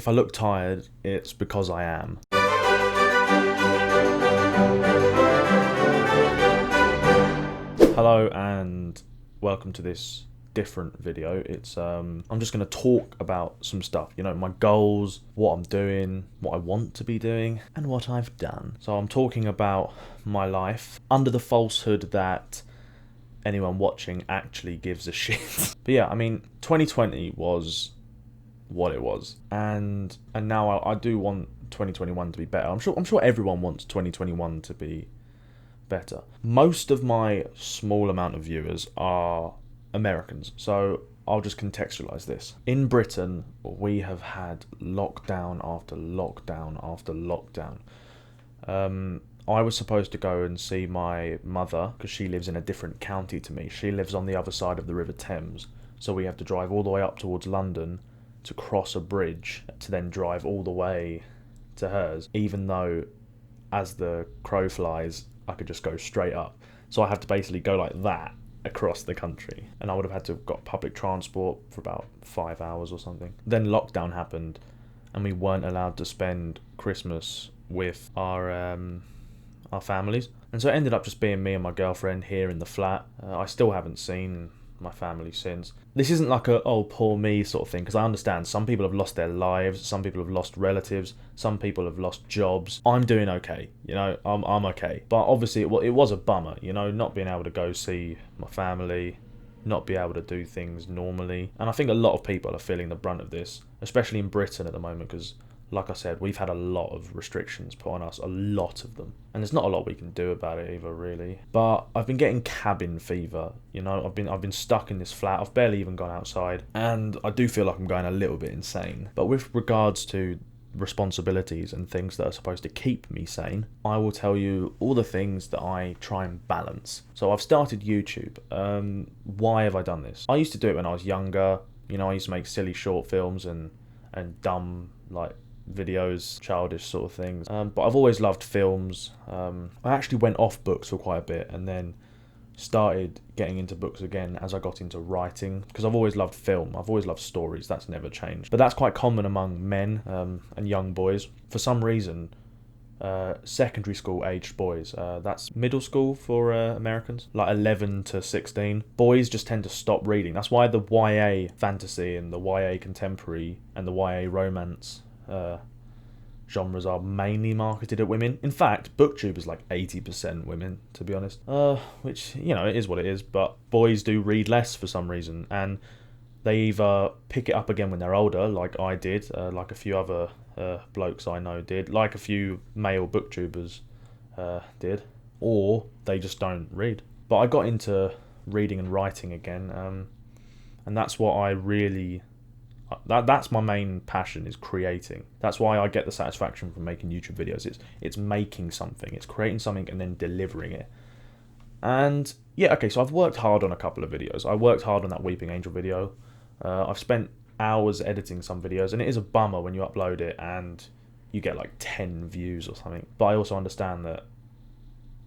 If I look tired, it's because I am. Hello and welcome to this different video. I'm just going to talk about some stuff, my goals, what I'm doing, what I want to be doing, and what I've done. So I'm talking about my life under the falsehood that anyone watching actually gives a shit. But yeah, 2020 was what it was, and now I do want 2021 to be better. I'm sure everyone wants 2021 to be better. Most of my small amount of viewers are Americans, so I'll just contextualize this. In Britain, we have had lockdown after lockdown after lockdown. I was supposed to go and see my mother because she lives in a different county to me. She lives on the other side of the River Thames, so we have to drive all the way up towards London to cross a bridge to then drive all the way to hers, even though as the crow flies I could just go straight up. So I have to basically go like that across the country, and I would have had to have got public transport for about 5 hours or something. Then lockdown happened and we weren't allowed to spend Christmas with our families, and so it ended up just being me and my girlfriend here in the flat. I still haven't seen my family since. This isn't like a oh poor me sort of thing, because I understand some people have lost their lives, some people have lost relatives, some people have lost jobs. I'm doing okay, I'm okay, but obviously it was a bummer, not being able to go see my family, not be able to do things normally. And I think a lot of people are feeling the brunt of this, especially in Britain at the moment, because like I said, we've had a lot of restrictions put on us, a lot of them. And there's not a lot we can do about it either, really. But I've been getting cabin fever, I've been stuck in this flat. I've barely even gone outside. And I do feel like I'm going a little bit insane. But with regards to responsibilities and things that are supposed to keep me sane, I will tell you all the things that I try and balance. So I've started YouTube. Why have I done this? I used to do it when I was younger. I used to make silly short films and dumb, videos, childish sort of things, but I've always loved films. I actually went off books for quite a bit and then started getting into books again as I got into writing, because I've always loved film, I've always loved stories. That's never changed, but that's quite common among men and young boys for some reason. Secondary school aged boys, that's middle school for Americans, like 11 to 16. Boys just tend to stop reading. That's why the YA fantasy and the YA contemporary and the YA romance genres are mainly marketed at women. In fact, BookTube is like 80% women, to be honest. Which, it is what it is, but boys do read less for some reason, and they either pick it up again when they're older, like I did, like a few other blokes I know did, like a few male booktubers did, or they just don't read. But I got into reading and writing again, and that's what I really... That's my main passion, is creating. That's why I get the satisfaction from making YouTube videos. It's making something, it's creating something and then delivering it. And yeah, okay, so I've worked hard on a couple of videos. I worked hard on that Weeping Angel video. I've spent hours editing some videos, and it is a bummer when you upload it and you get like 10 views or something. But I also understand that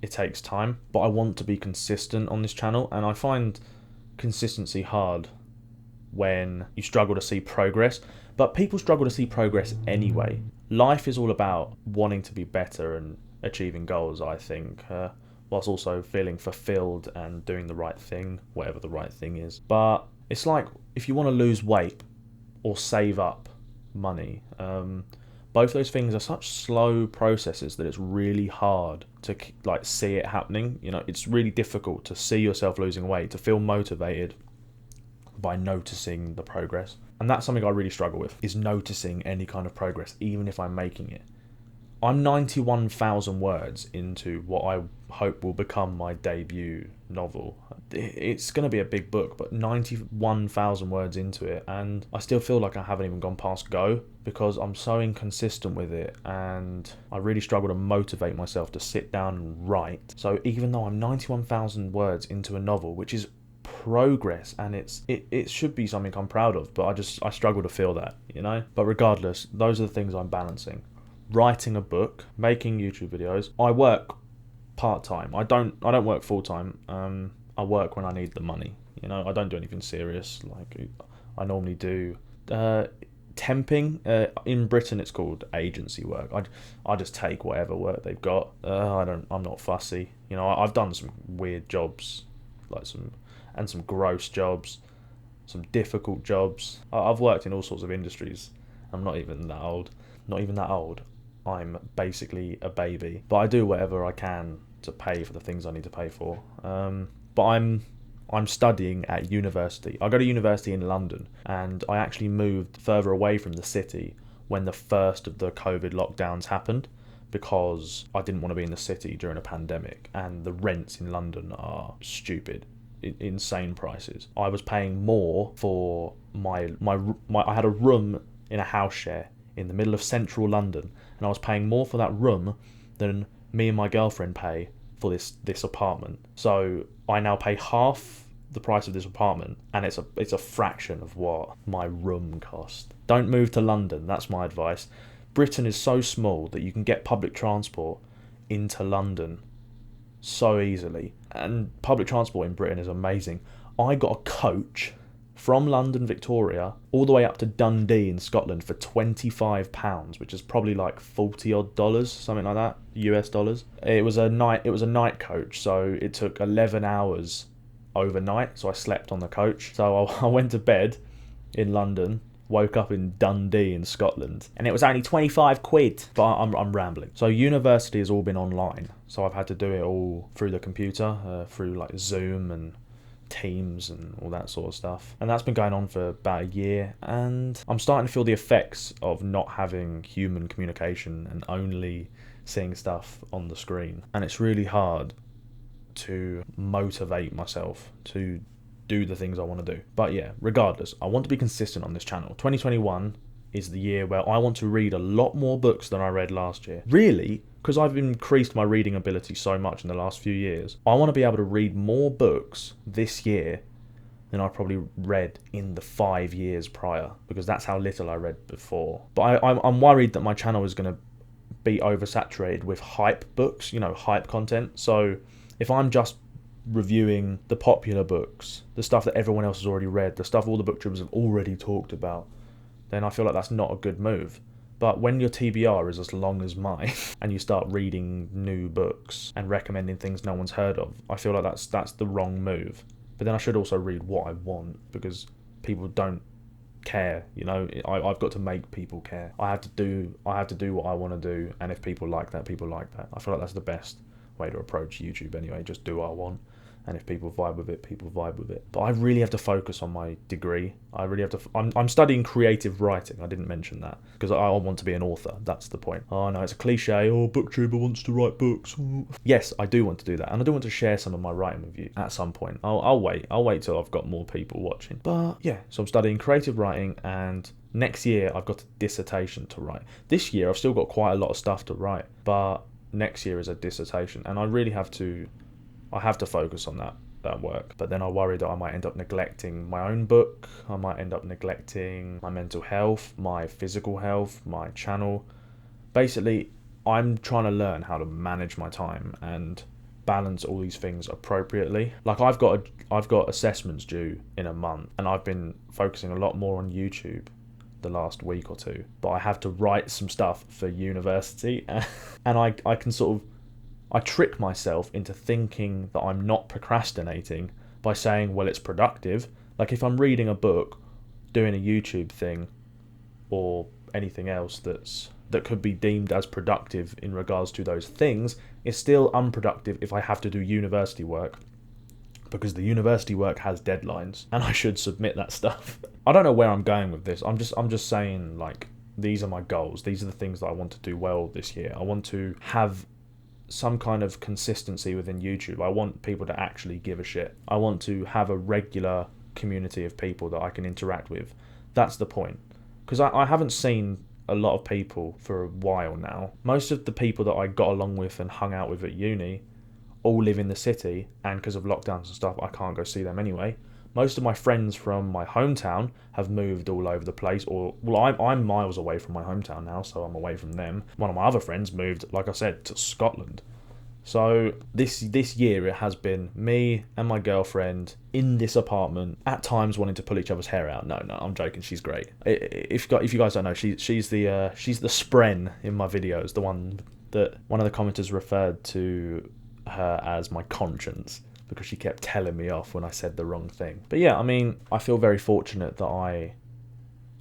it takes time. But I want to be consistent on this channel, and I find consistency hard when you struggle to see progress. But people struggle to see progress anyway. Life is all about wanting to be better and achieving goals, I think, whilst also feeling fulfilled and doing the right thing, whatever the right thing is. But it's like if you want to lose weight or save up money, both those things are such slow processes that it's really hard to see it happening. It's really difficult to see yourself losing weight, to feel motivated by noticing the progress. And that's something I really struggle with, is noticing any kind of progress, even if I'm making it. I'm 91,000 words into what I hope will become my debut novel. It's going to be a big book, but 91,000 words into it, and I still feel like I haven't even gone past go, because I'm so inconsistent with it, and I really struggle to motivate myself to sit down and write. So even though I'm 91,000 words into a novel, which is progress, and it should be something I'm proud of, but I struggle to feel that, But regardless, those are the things I'm balancing. Writing a book, making YouTube videos. I work part-time. I don't work full-time. I work when I need the money. I don't do anything serious like I normally do. temping. In Britain, it's called agency work. I just take whatever work they've got. I'm not fussy. You know, I've done some weird jobs, like some gross jobs, some difficult jobs. I've worked in all sorts of industries. I'm not even that old. Not even that old. I'm basically a baby, but I do whatever I can to pay for the things I need to pay for. But I'm studying at university. I go to university in London, and I actually moved further away from the city when the first of the COVID lockdowns happened, because I didn't want to be in the city during a pandemic, and the rents in London are stupid. Insane prices. I was paying more for my I had a room in a house share in the middle of central London, and I was paying more for that room than me and my girlfriend pay for this apartment. So I now pay half the price of this apartment, and it's a fraction of what my room cost. Don't move to London, that's my advice. Britain is so small that you can get public transport into London so easily, and public transport in Britain is amazing. I got a coach from London Victoria all the way up to Dundee in Scotland for £25, which is probably like $40 odd, something like that, US dollars. It was a night coach, so it took 11 hours overnight, so I slept on the coach. So I went to bed in London, woke up in Dundee in Scotland, and it was only 25 quid. But I'm rambling. So university has all been online, so I've had to do it all through the computer, through like Zoom and Teams and all that sort of stuff, and that's been going on for about a year, and I'm starting to feel the effects of not having human communication and only seeing stuff on the screen. And it's really hard to motivate myself to do the things I want to do. But yeah, regardless, I want to be consistent on this channel. 2021 is the year where I want to read a lot more books than I read last year. Really, because I've increased my reading ability so much in the last few years, I want to be able to read more books this year than I probably read in the 5 years prior, because that's how little I read before. But I'm worried that my channel is going to be oversaturated with hype books, you know, hype content. So if I'm just reviewing the popular books, the stuff that everyone else has already read, the stuff all the booktubers have already talked about, then I feel like that's not a good move. But when your TBR is as long as mine and you start reading new books and recommending things no one's heard of, I feel like that's the wrong move. But then I should also read what I want, because people don't care, you know. I've got to make people care. I have to do what I want to do, and if people like that, people like that. I feel like that's the best way to approach YouTube anyway. Just do what I want, and if people vibe with it, people vibe with it. But I really have to focus on my degree. I really have to. I'm studying creative writing. I didn't mention that because I want to be an author. That's the point. Oh no, it's a cliche. Oh, booktuber wants to write books. Yes, I do want to do that, and I do want to share some of my writing with you at some point. I'll wait. I'll wait till I've got more people watching. But yeah, so I'm studying creative writing, and next year I've got a dissertation to write. This year I've still got quite a lot of stuff to write, but next year is a dissertation, and I really have to. I have to focus on that work. But then I worry that I might end up neglecting my own book. I might end up neglecting my mental health, my physical health, my channel. Basically, I'm trying to learn how to manage my time and balance all these things appropriately. Like I've got assessments due in a month, and I've been focusing a lot more on YouTube the last week or two. But I have to write some stuff for university, and I can sort of I trick myself into thinking that I'm not procrastinating by saying, well, it's productive. Like if I'm reading a book, doing a YouTube thing, or anything else that could be deemed as productive in regards to those things, it's still unproductive if I have to do university work, because the university work has deadlines and I should submit that stuff. I don't know where I'm going with this. I'm just saying, like, these are my goals. These are the things that I want to do well this year. I want to have some kind of consistency within YouTube. I want people to actually give a shit. I want to have a regular community of people that I can interact with. That's the point. Because I haven't seen a lot of people for a while now. Most of the people that I got along with and hung out with at uni all live in the city, and because of lockdowns and stuff, I can't go see them anyway. Most of my friends from my hometown have moved all over the place, or, well, I'm miles away from my hometown now, so I'm away from them. One of my other friends moved, like I said, to Scotland. So this year it has been me and my girlfriend in this apartment, at times wanting to pull each other's hair out. No, I'm joking. She's great. If you guys don't know, she's the spren in my videos. The one that one of the commenters referred to her as my conscience, because she kept telling me off when I said the wrong thing. But yeah, I mean, I feel very fortunate that I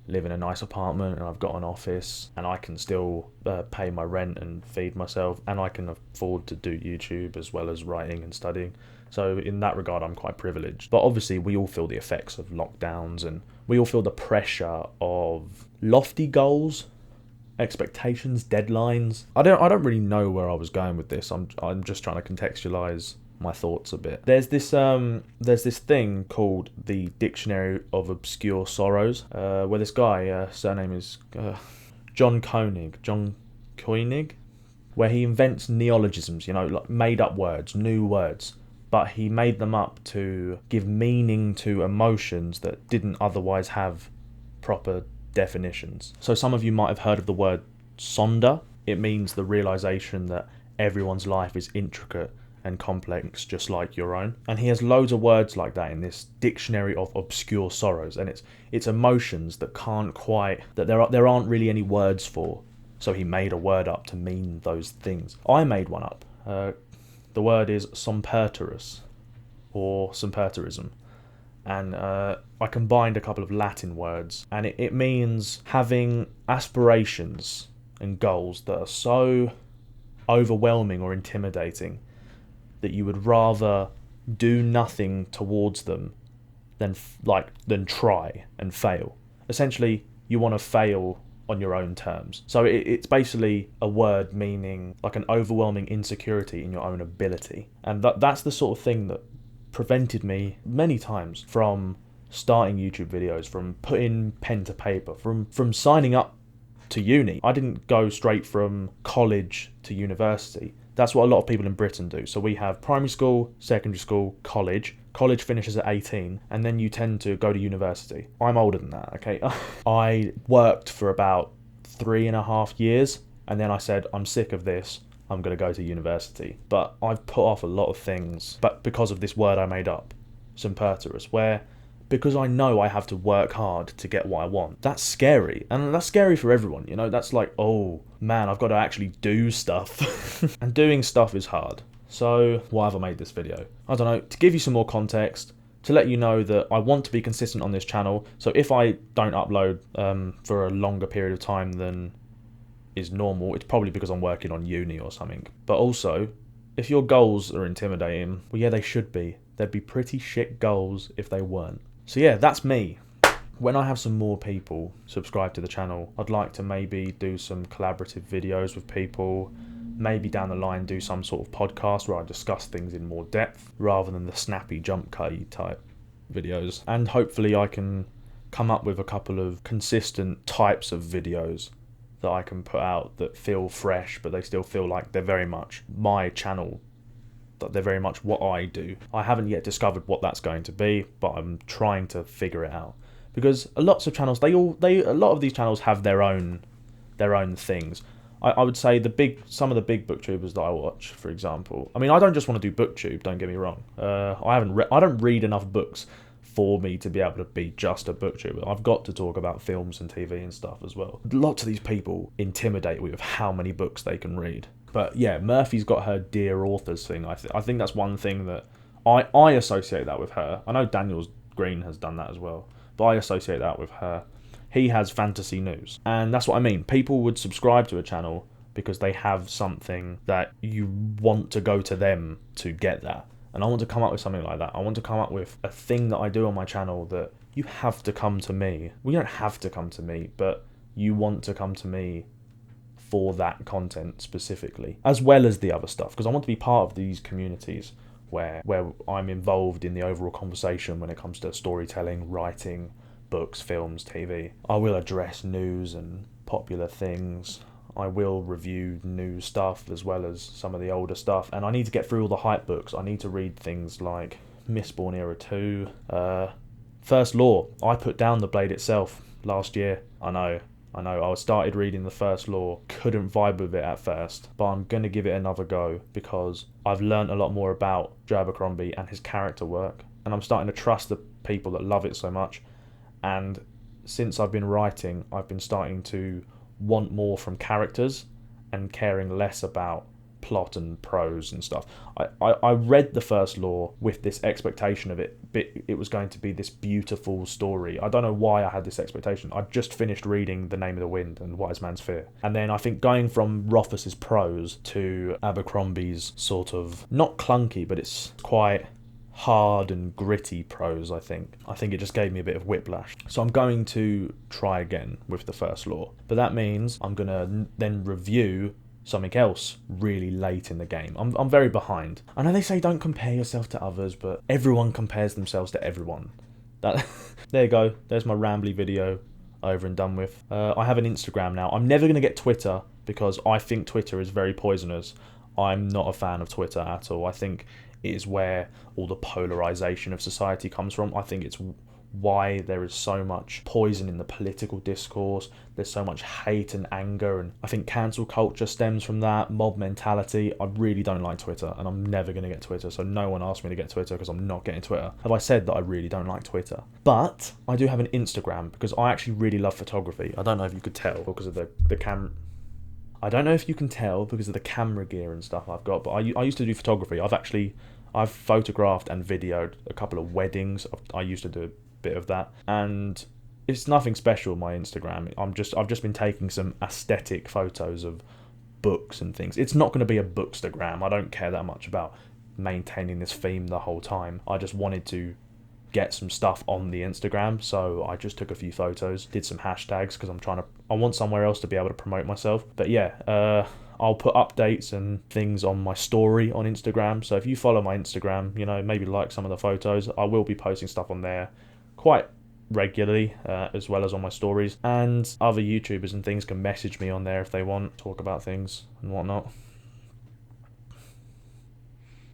live in a nice apartment and I've got an office and I can still pay my rent and feed myself, and I can afford to do YouTube as well as writing and studying. So in that regard, I'm quite privileged. But obviously we all feel the effects of lockdowns, and we all feel the pressure of lofty goals, expectations, deadlines. I don't really know where I was going with this. I'm just trying to contextualize my thoughts a bit. There's this thing called the Dictionary of Obscure Sorrows, where this guy, surname is John Koenig, where he invents neologisms, like made up words, new words, but he made them up to give meaning to emotions that didn't otherwise have proper definitions. So some of you might have heard of the word sonder. It means the realization that everyone's life is intricate and complex, just like your own. And he has loads of words like that in this Dictionary of Obscure Sorrows, and it's emotions that there aren't really any words for. So he made a word up to mean those things. I made one up. The word is somperterus, or somperterism. And I combined a couple of Latin words, and it means having aspirations and goals that are so overwhelming or intimidating that you would rather do nothing towards them than try and fail. Essentially, you want to fail on your own terms. So it's basically a word meaning like an overwhelming insecurity in your own ability. And that's the sort of thing that prevented me many times from starting YouTube videos, from putting pen to paper, from signing up to uni. I didn't go straight from college to university. That's what a lot of people in Britain do. So we have primary school, secondary school, college. College finishes at 18, and then you tend to go to university. I'm older than that, okay? I worked for about 3.5 years, and then I said, I'm sick of this. I'm going to go to university. But I've put off a lot of things, but because of this word I made up, semperterus, where because I know I have to work hard to get what I want. That's scary. And that's scary for everyone, That's like, oh man, I've got to actually do stuff. And doing stuff is hard. So why have I made this video? I don't know, to give you some more context, to let you know that I want to be consistent on this channel. So if I don't upload for a longer period of time than is normal, it's probably because I'm working on uni or something. But also, if your goals are intimidating, well, yeah, they should be. They'd be pretty shit goals if they weren't. So yeah, that's me. When I have some more people subscribe to the channel, I'd like to maybe do some collaborative videos with people. Maybe down the line do some sort of podcast where I discuss things in more depth rather than the snappy jump cutty type videos. And hopefully I can come up with a couple of consistent types of videos that I can put out that feel fresh, but they still feel like they're very much my channel, that they're very much what I do. I haven't yet discovered what that's going to be, but I'm trying to figure it out. Because lots of channels, a lot of these channels have their own things. I would say some of the big booktubers that I watch, for example. I mean, I don't just want to do booktube, don't get me wrong. I don't read enough books for me to be able to be just a booktuber. I've got to talk about films and TV and stuff as well. Lots of these people intimidate me with how many books they can read. But yeah, Murphy's got her Dear Authors thing. I think that's one thing that I associate that with her. I know Daniel Green has done that as well, but I associate that with her. He has fantasy news, and that's what I mean. People would subscribe to a channel because they have something that you want to go to them to get that. And I want to come up with something like that. I want to come up with a thing that I do on my channel that you have to come to me. Well, you don't have to come to me, but you want to come to me for that content specifically, as well as the other stuff, because I want to be part of these communities where I'm involved in the overall conversation when it comes to storytelling, writing, books, films, TV. I will address news and popular things. I will review new stuff as well as some of the older stuff, and I need to get through all the hype books. I need to read things like Mistborn Era 2, First Law. I put down The Blade itself last year. I know, I know I started reading the first law, couldn't vibe with it at first, but I'm going to give it another go because I've learned a lot more about Joe Abercrombie and his character work, and I'm starting to trust the people that love it so much. And since I've been writing, I've been starting to want more from characters and caring less about plot and prose and stuff. I read the first law with this expectation of it was going to be this beautiful story. I don't know why I had this expectation. I just finished reading The Name of the Wind and Wise Man's Fear, and then I think going from Rothfuss's prose to Abercrombie's sort of not clunky, but it's quite hard and gritty prose, I think it just gave me a bit of whiplash. So I'm going to try again with the first law, but that means I'm gonna then review something else really late in the game. I'm very behind. I know they say don't compare yourself to others, but everyone compares themselves to everyone. That there you go. There's my rambly video over and done with. I have an Instagram now. I'm never going to get Twitter because I think Twitter is very poisonous. I'm not a fan of Twitter at all. I think it is where all the polarization of society comes from. I think it's why there is so much poison in the political discourse. There's so much hate and anger, and I think cancel culture stems from that, mob mentality. I really don't like Twitter, and I'm never going to get Twitter, so no one asked me to get Twitter because I'm not getting Twitter. Have I said that I really don't like Twitter? But I do have an Instagram because I actually really love photography. I don't know if you could tell because of the camera. I don't know if you can tell because of the camera gear and stuff I've got, but I used to do photography. I've photographed and videoed a couple of weddings. I used to do a bit of that, and it's nothing special, my Instagram. I've just been taking some aesthetic photos of books and things. It's not going to be a bookstagram. I don't care that much about maintaining this theme the whole time. I just wanted to get some stuff on the Instagram, so I just took a few photos, did some hashtags because I want somewhere else to be able to promote myself. But yeah, I'll put updates and things on my story on Instagram, so if you follow my Instagram, maybe like some of the photos. I will be posting stuff on there quite regularly, as well as on my stories, and other YouTubers and things can message me on there if they want, talk about things and whatnot.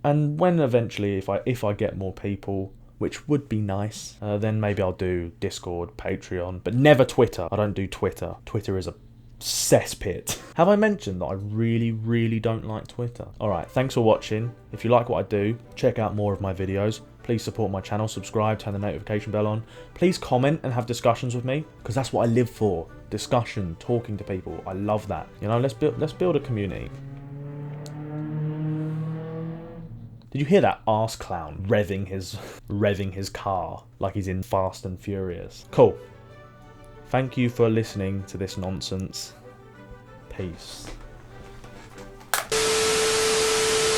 And when eventually, if I get more people, which would be nice, then maybe I'll do Discord, Patreon, but never Twitter. I don't do Twitter. Twitter is a cesspit. Have I mentioned that I really, really don't like Twitter? Alright, thanks for watching. If you like what I do, check out more of my videos. Please support my channel, subscribe, turn the notification bell on. Please comment and have discussions with me, because that's what I live for. Discussion, talking to people. I love that. Let's build a community. Did you hear that arse clown revving his car like he's in Fast and Furious? Cool. Thank you for listening to this nonsense. Peace.